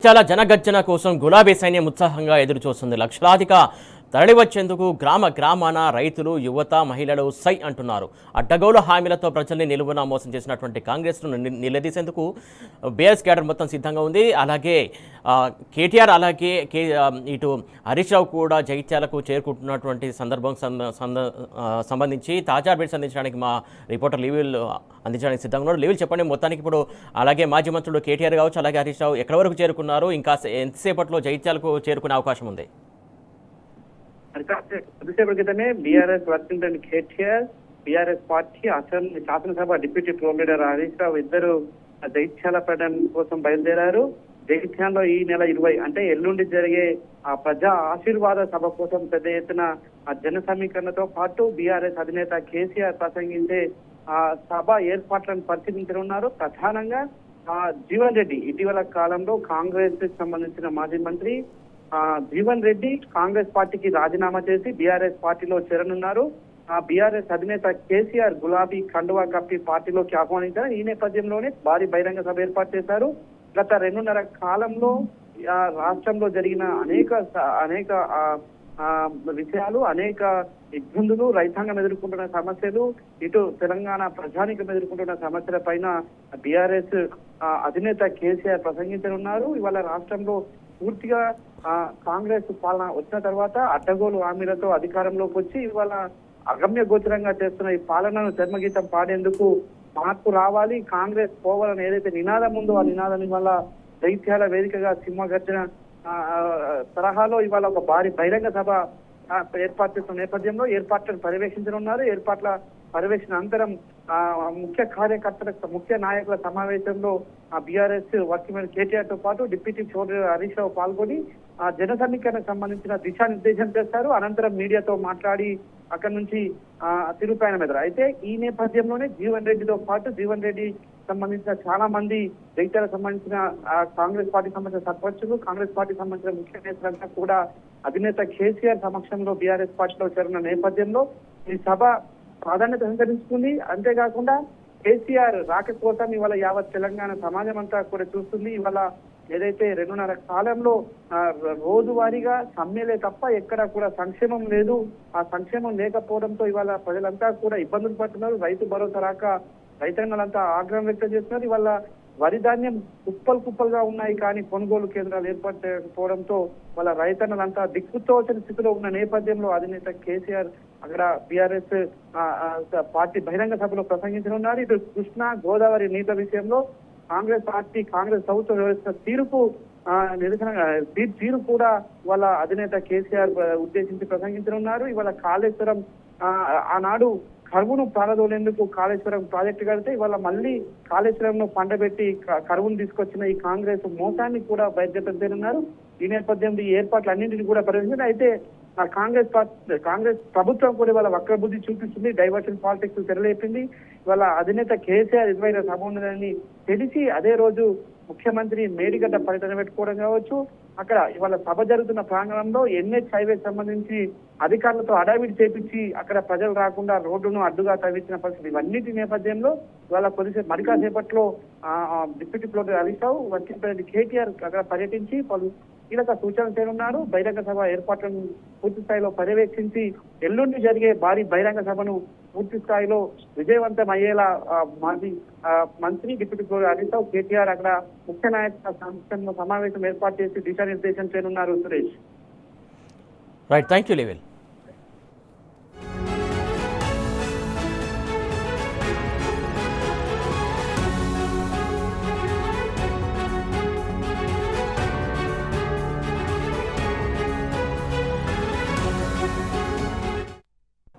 చాలా జనగర్జన కోసం గులాబీ సైన్యం ఉత్సాహంగా ఎదురుచూస్తుంది. లక్షలాదిగా తరలివచ్చేందుకు గ్రామాన రైతులు, యువత, మహిళలు సై అంటున్నారు. అడ్డగోలు హామీలతో ప్రజల్ని నిలువున మోసం చేసినటువంటి కాంగ్రెస్ను నిలదీసేందుకు బీఆర్ఎస్ క్యాడర్ మొత్తం సిద్ధంగా ఉంది. అలాగే కేటీఆర్ అలాగే ఇటు హరీష్ రావు కూడా జగిత్యాలకు చేరుకుంటున్నటువంటి సందర్భం సంబంధించి తాజా అప్డేట్స్ అందించడానికి మా రిపోర్టర్ లీవిల్ అందించడానికి సిద్ధంగా ఉన్నారు. లీవిల్ చెప్పండి, మొత్తానికి ఇప్పుడు అలాగే మాజీ మంత్రులు కేటీఆర్ కావచ్చు, అలాగే హరీష్ రావు ఎక్కడి వరకు చేరుకున్నారు, ఇంకా ఎంతసేపట్లో జగిత్యాలకు చేరుకునే అవకాశం ఉంది? కొద్దిసేపటి క్రితమే BRS working president KTR, BRS party assembly శాసనసభ deputy floor leader Harish Rao ఇద్దరు జగిత్యాల పర్యటన కోసం బయలుదేరారు. జగిత్యాలలో ఈ నెల 20 అంటే ఎల్లుండి జరిగే ఆ ప్రజా ఆశీర్వాద సభ కోసం పెద్ద ఎత్తున ఆ జన సమీకరణతో పాటు బీఆర్ఎస్ అధినేత కేసీఆర్ ప్రసంగించే ఆ సభ ఏర్పాట్లను పరిశీలించనున్నారు. ప్రధానంగా జీవన్ రెడ్డి ఇటీవల కాలంలో కాంగ్రెస్ కి సంబంధించిన మాజీ మంత్రి జీవన్ రెడ్డి కాంగ్రెస్ పార్టీకి రాజీనామా చేసి బీఆర్ఎస్ పార్టీలో చేరనున్నారు. బీఆర్ఎస్ అధినేత కేసీఆర్ గులాబీ కండువా కప్పి పార్టీలోకి ఆహ్వానించారు. ఈ నేపథ్యంలోనే భారీ బహిరంగ సభ ఏర్పాటు చేశారు. గత 2.5 కాలంలో రాష్ట్రంలో జరిగిన అనేక విషయాలు, అనేక ఇబ్బందులు, రైతాంగం ఎదుర్కొంటున్న సమస్యలు, ఇటు తెలంగాణ ప్రజానికం ఎదుర్కొంటున్న సమస్యల పైన బీఆర్ఎస్ అధినేత కేసీఆర్ ప్రసంగించనున్నారు. ఇవాళ రాష్ట్రంలో పూర్తిగా కాంగ్రెస్ పాలన వచ్చిన తర్వాత అడ్డగోలు హామీలతో అధికారంలోకి వచ్చి ఇవాళ అగమ్య గోచరంగా చేస్తున్న ఈ పాలనను చర్మగీతం పాడేందుకు మార్పు రావాలి, కాంగ్రెస్ పోవాలని ఏదైతే నినాదం ఉందో ఆ నినాదం ఇవాళ జగిత్యాల వేదికగా సింహగర్జన తరహాలో ఇవాళ ఒక భారీ బహిరంగ సభ ఏర్పాటు చేస్తున్న నేపథ్యంలో ఏర్పాట్లను పర్యవేక్షించనున్నారు. ఏర్పాట్ల పర్యవేక్షణ అనంతరం ముఖ్య కార్యకర్తల, ముఖ్య నాయకుల సమావేశంలో బీఆర్ఎస్ వర్కింగ్ కేటీఆర్ తో పాటు డిప్యూటీ చౌదరి హరీష్ రావు పాల్గొని జన సమీకరణకు సంబంధించిన దిశానిర్దేశం చేస్తారు. అనంతరం మీడియాతో మాట్లాడి అక్కడి నుంచి తిరుపయనం ఎదురు. అయితే ఈ నేపథ్యంలోనే జీవన్ రెడ్డితో పాటు జీవన్ రెడ్డి సంబంధించిన చాలా మంది జగిత్యాలకు సంబంధించిన కాంగ్రెస్ పార్టీకి సంబంధించిన సర్పంచులు, కాంగ్రెస్ పార్టీకి సంబంధించిన ముఖ్య నేతలంతా కూడా అధినేత కేసీఆర్ సమక్షంలో బీఆర్ఎస్ పార్టీలో చేరిన నేపథ్యంలో ఈ సభ ప్రాధాన్యత సంతరించుకుంది. అంతేకాకుండా కేసీఆర్ రాక కోసం ఇవాళ యావత్ తెలంగాణ సమాజం అంతా కూడా చూస్తుంది. ఇవాళ ఏదైతే 2.5 కాలంలో రోజువారీగా సమ్మెలే తప్ప ఎక్కడ కూడా సంక్షేమం లేదు. ఆ సంక్షేమం లేకపోవడంతో ఇవాళ ప్రజలంతా కూడా ఇబ్బందులు పడుతున్నారు. రైతు భరోసా రాక రైతాంగాలంతా ఆగ్రహం వ్యక్తం చేస్తున్నారు. ఇవాళ వరి ధాన్యం కుప్పలుగా ఉన్నాయి, కానీ కొనుగోలు కేంద్రాలు ఏర్పడకపోవడంతో వాళ్ళ రైతన్నలంతా దిక్కుతోచని స్థితిలో ఉన్న నేపథ్యంలో అధినేత కేసీఆర్ అక్కడ బీఆర్ఎస్ పార్టీ బహిరంగ సభలో ప్రసంగించనున్నారు. ఇటు కృష్ణా గోదావరి నీళ్ల విషయంలో కాంగ్రెస్ పార్టీ, కాంగ్రెస్ ప్రభుత్వం వ్యవస్థ తీరు కూడా వాళ్ళ అధినేత కేసీఆర్ ఉద్దేశించి ప్రసంగించనున్నారు. ఇవాళ కాళేశ్వరం ఆనాడు కరువును పారదోలేందుకు కాళేశ్వరం ప్రాజెక్టు కడితే ఇవాళ మళ్ళీ కాళేశ్వరంను పండబెట్టి కరువును తీసుకొచ్చిన ఈ కాంగ్రెస్ మోసాన్ని కూడా బయటపెట్టడం చేయనున్నారు. ఈ నేపథ్యంలో ఈ ఏర్పాట్లు అన్నింటినీ కూడా పరిగణించింది. అయితే కాంగ్రెస్ ప్రభుత్వం కూడా ఇవాళ వక్రబుద్ధి చూపిస్తుంది, డైవర్షన్ పాలిటిక్స్ తెరలేపింది. ఇవాళ అధినేత కేసీఆర్ 20 సభ ఉన్నదని తెలిసి అదే రోజు ముఖ్యమంత్రి మేడిగడ్డ పర్యటన పెట్టుకోవడం కావచ్చు, అక్కడ ఇవాళ సభ జరుగుతున్న ప్రాంగణంలో NH హైవే సంబంధించి అధికారులతో అడావిడి చేపించి అక్కడ ప్రజలు రాకుండా రోడ్డును అడ్డుగా తవ్వించిన పరిస్థితి. ఇవన్నిటి నేపథ్యంలో ఇవాళ మరి కాసేపట్లో deputy floor Harish Rao, working president KTR అక్కడ పర్యటించి పలు కీలక సూచనలు చేయనున్నారు. బహిరంగ సభ ఏర్పాట్లను పూర్తి స్థాయిలో పర్యవేక్షించి ఎల్లుండి జరిగే భారీ బహిరంగ సభను పూర్తి స్థాయిలో విజయవంతం అయ్యేలా మాజీ మంత్రి డిప్యూటీ ఫ్లోర్ హరీష్ రావు, కేటీఆర్ అక్కడ ముఖ్య నాయకుల సమావేశం ఏర్పాటు చేసి దిశానిర్దేశం చేయనున్నారు. Suresh. Right, thank you level.